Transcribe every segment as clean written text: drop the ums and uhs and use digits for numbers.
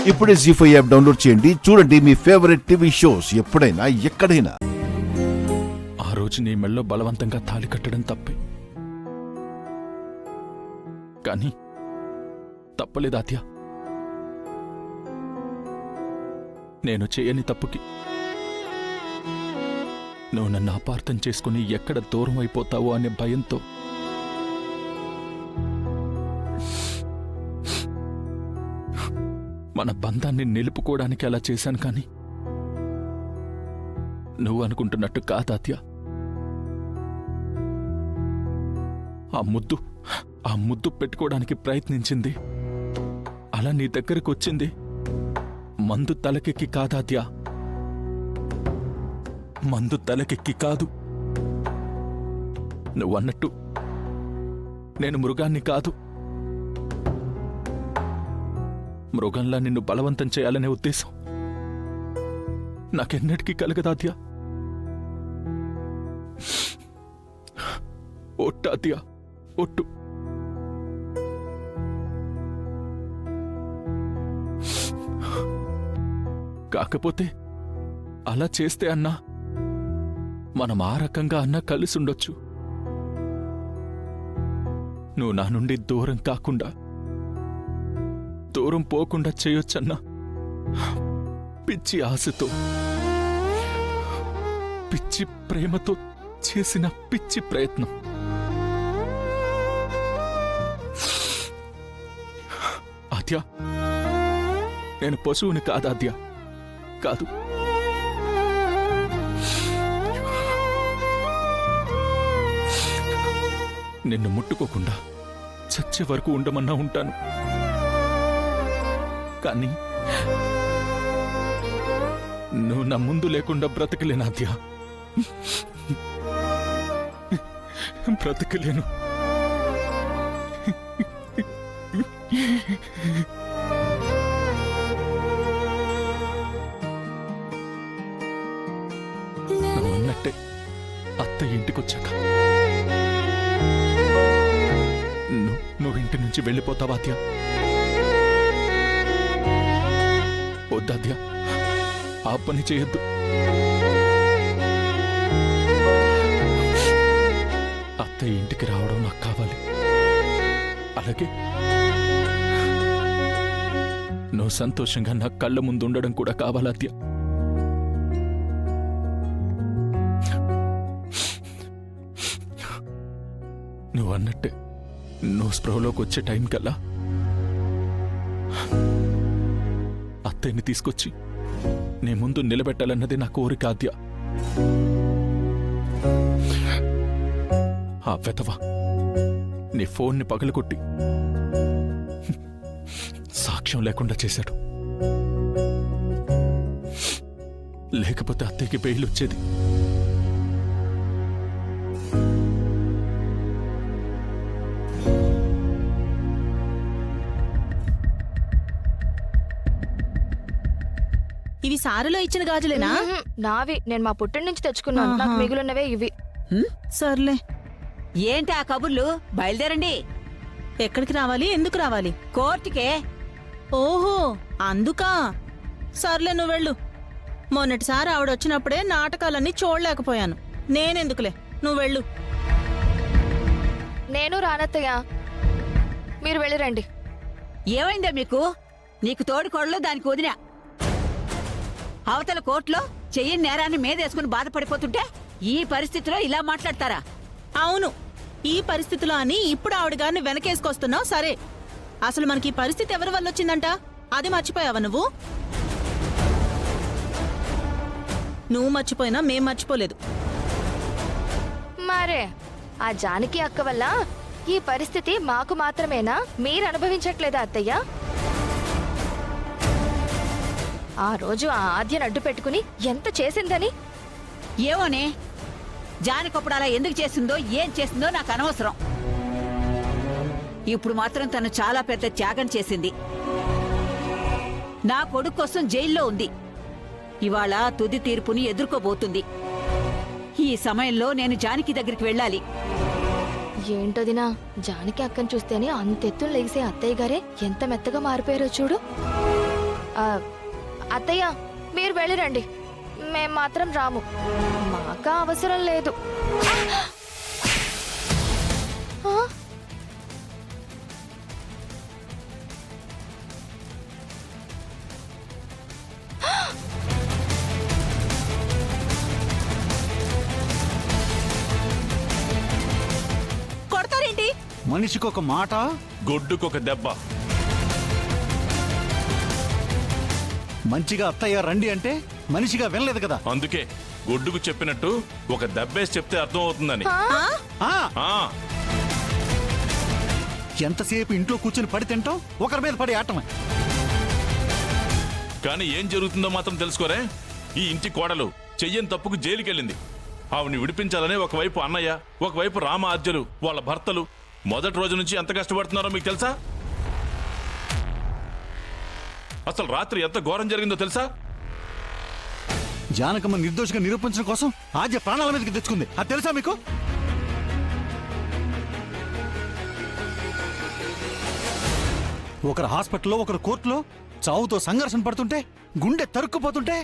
ఇప్పుడే జీ5 app download చేయండి. చూడండి మీ ఫేవరెట్ టీవీ షోస్ ఎప్పుడైనా ఎక్కడైనా. ఆ రోజు నీ మెళ్ళో బలవంతంగా తాళి కట్టడం తప్పే, కానీ తప్పలేదు ఆద్య. నేను చేయని తప్పుకి నువ్వు నన్ను అపార్థం చేసుకుని ఎక్కడ దూరం అయిపోతావో అనే భయంతో మన బంధాన్ని నిలుపుకోవడానికి అలా చేశాను. కానీ నువ్వు అనుకుంటున్నట్టు కాదాత్య. ఆ ముద్దు పెట్టుకోవడానికి ప్రయత్నించింది, అలా నీ దగ్గరకు వచ్చింది మందు తలకెక్కి కాదాత్య, మందు తలకెక్కి కాదు. నువ్వన్నట్టు నేను మృగాన్ని కాదు. మృగంలా నిన్ను బలవంతం చేయాలనే ఉద్దేశం నాకెన్నటికీ కలగదాద్యా. ఒట్టాద్యా, ఒట్టు. కాకపోతే అలా చేస్తే అన్నా మనం ఆ రకంగా అన్నా కలిసుండొచ్చు. నువ్వు నా నుండి దూరం కాకుండా, దూరం పోకుండా చేయొచ్చన్నా పిచ్చి ఆశతో, పిచ్చి ప్రేమతో చేసిన పిచ్చి ప్రయత్నం. ఆద్య, నేను పశువుని కాదాద్య, కాదు. నిన్ను ముట్టుకోకుండా చచ్చే వరకు ఉండమన్నా ఉంటాను. కానీ నువ్వు నా ముందు లేకుండా బ్రతకలేనాద్యా, బ్రతకలేను. నువ్వు అన్నట్టే అత్త ఇంటికొచ్చాక నువ్వు ఇంటి నుంచి వెళ్ళిపోతావా అద్యా? వద్దాద్యా, ఆ పని చేయొద్దు. అత్తయ్య ఇంటికి రావడం నాకు కావాలి. అలాగే నువ్వు సంతోషంగా నా కళ్ళ ముందు ఉండడం కూడా కావాలద్యా. నువ్వు అన్నట్టే నువ్వు స్పృహలోకి వచ్చే టైం కల్లా అత్తయ్యని తీసుకొచ్చి నీ ముందు నిలబెట్టాలన్నది నా కోరిక ఆద్య. ఆ వెధవ నీ ఫోన్ని పగలగొట్టి సాక్ష్యం లేకుండా చేశాడు. లేకపోతే అత్తయ్యకి బెయిల్ వచ్చేది. ఇవి సారులో ఇచ్చిన గాజులేనా? నావి, నేను మా పుట్టిన నుంచి తెచ్చుకున్నాను. నాకు మిగులున్నవే ఇవి. సర్లే. ఏంటి ఆ కబుర్లు? బయలుదేరండి. ఎక్కడికి రావాలి? ఎందుకు రావాలి? కోర్టుకే. ఓహో, అందుకా. సర్లే, నువ్వు వెళ్ళు. మొన్నటిసారి ఆవిడొచ్చినప్పుడే నాటకాలన్నీ చూడలేకపోయాను. నేనెందుకులే, నువ్వు వెళ్ళు. నేను రానత్తయ్య, మీరు వెళ్ళిరండి. ఏమైందా మీకు? నీకు తోడుకోడలు, దానికి వదినా. అవతల కోర్టులో చెయ్యని నేరాన్ని మీదేసుకుని బాధపడిపోతుంటే ఈ పరిస్థితిలో ఇలా మాట్లాడతారా? అవును, ఈ పరిస్థితిలో అని ఇప్పుడు ఆవిడ గారిని వెనకేసుకొస్తున్నావు. సరే, అసలు మనకి ఈ పరిస్థితి ఎవరి వల్ల వచ్చిందంట? అది మర్చిపోయావా నువ్వు? నువ్వు మర్చిపోయినా మేం మర్చిపోలేదు. మరే ఆ జానకి అక్క వల్ల ఈ పరిస్థితి మాకు మాత్రమేనా? మీరు అనుభవించట్లేదా అత్తయ్య? ఆ రోజు ఆ ఆద్యను అడ్డు పెట్టుకుని ఎంత చేసిందని. ఏమోనే, జానకప్పుడు అలా ఎందుకు చేసిందో, ఏం చేసిందో నాకు అనవసరం. ఇప్పుడు మాత్రం తను చాలా పెద్ద త్యాగం చేసింది. నా కొడుకు కోసం జైల్లో ఉంది. ఇవాళ తుది తీర్పుని ఎదుర్కోబోతుంది. ఈ సమయంలో నేను జానకి దగ్గరికి వెళ్ళాలి. ఏంటోదినా, జానకి అక్కను చూస్తేనే అంతెత్తులు లెగిసే అత్తయ్య గారే ఎంత మెత్తగా మారిపోయారో చూడు. అత్తయ్య మీరు వెళ్ళిరండి, మేం మాత్రం రాము, మాకా అవసరం లేదు. ఆ? కొడతారేంటి? మనిషికి ఒక మాట, గొడ్డుకొక దెబ్బ. మంచిగా అత్తయ్య రండి అంటే మనిషిగా వినలేదు కదా. అందుకే గొడ్డుకు చెప్పినట్టు ఒక దెబ్బేసి చెప్తే అర్థం అవుతుందని. ఆ, ఆ, ఎంతసేపు ఇంట్లో కూర్చుని పడి తింటాం, ఒకరి మీద పడి ఆటమే. కానీ ఏం జరుగుతుందో మాత్రం తెలుసుకోరే. ఈ ఇంటి కోడలు చెయ్యని తప్పుకు జైలుకెళ్ళింది. ఆవిని విడిపించాలనే ఒకవైపు అన్నయ్య, ఒకవైపు రామ ఆద్యులు వాళ్ళ భర్తలు మొదటి రోజు నుంచి ఎంత కష్టపడుతున్నారో మీకు తెలుసా? అసలు రాత్రి ఎంత ఘోరం జరిగిందో తెలుసా? జానకమ్మ నిర్దోషిగా నిరూపించడం కోసం ఆద్య ప్రాణాల మీదకి తెచ్చుకుంది, అది తెలుసా మీకు? ఒకరు హాస్పిటల్లో, ఒకరు కోర్టులో చావుతో సంఘర్షణ పడుతుంటే, గుండె తరుక్కుపోతుంటే,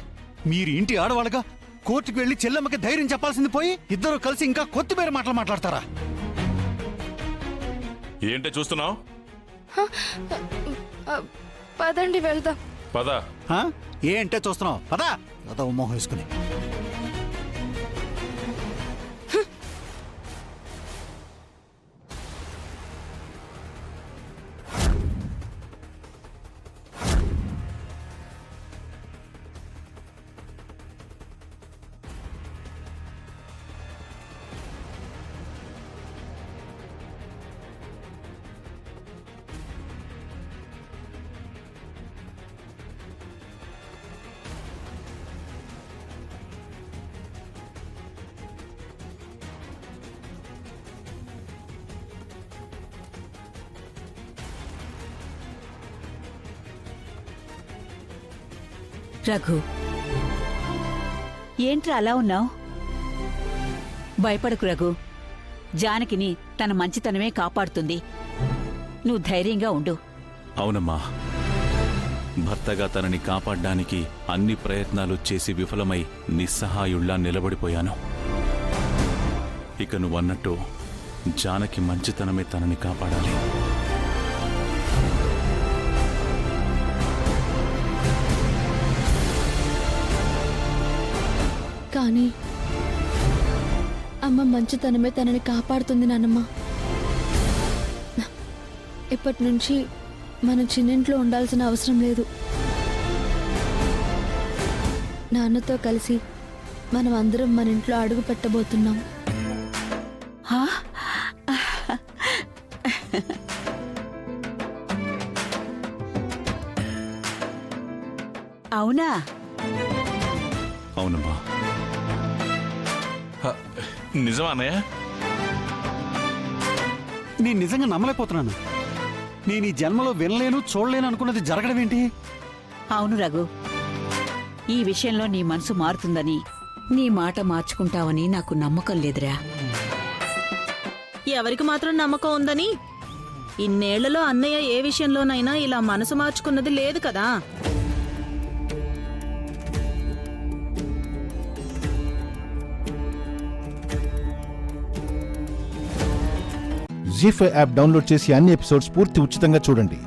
మీరు ఇంటి ఆడవాళ్ళగా కోర్టుకు వెళ్లి చెల్లెమ్మకి ధైర్యం చెప్పాల్సింది పోయి ఇద్దరు కలిసి ఇంకా కొత్తిమీర మాటలు మాట్లాడతారా? ఏంటే చూస్తున్నావు? పదండి వెళ్దాం. పద. ఆ? ఏ అంటే చూస్తున్నావు? పదా అదో మోహం వేసుకుని. రఘు, ఏంట్రా అలా ఉన్నావు? భయపడకు రఘు, జానకిని తన మంచితనమే కాపాడుతుంది. నువ్వు ధైర్యంగా ఉండు. అవునమ్మా, భర్తగా తనని కాపాడ్డానికి అన్ని ప్రయత్నాలు చేసి విఫలమై నిస్సహాయుళ్లా నిలబడిపోయాను. ఇక నువ్వన్నట్టు జానకి మంచితనమే తనని కాపాడాలి. కానీ అమ్మ మంచితనమే తనని కాపాడుతుంది నాన్నమ్మ. ఇప్పటి నుంచి మనం చిన్నింట్లో ఉండాల్సిన అవసరం లేదు. నాన్నతో కలిసి మనం అందరం మన ఇంట్లో అడుగు పెట్టబోతున్నాం. అవునా? అవునమ్మా. నిజమా అన్నయ్య? నేను నిజంగా నమ్మలేకపోతున్నాను. నేను ఈ జన్మలో వినలేను, చూడలేను అనుకున్నది జరగడం ఏంటి? అవును రఘు, ఈ విషయంలో నీ మనసు మారుతుందని, నీ మాట మార్చుకుంటావని నాకు నమ్మకం లేదురా. ఎవరికి మాత్రం నమ్మకం ఉందని? ఇన్నేళ్లలో అన్నయ్య ఏ విషయంలోనైనా ఇలా మనసు మార్చుకున్నది లేదు కదా. జీ5 యాప్ డౌన్లోడ్ చేసి అన్ని ఎపిసోడ్స్ పూర్తి ఉచితంగా చూడండి.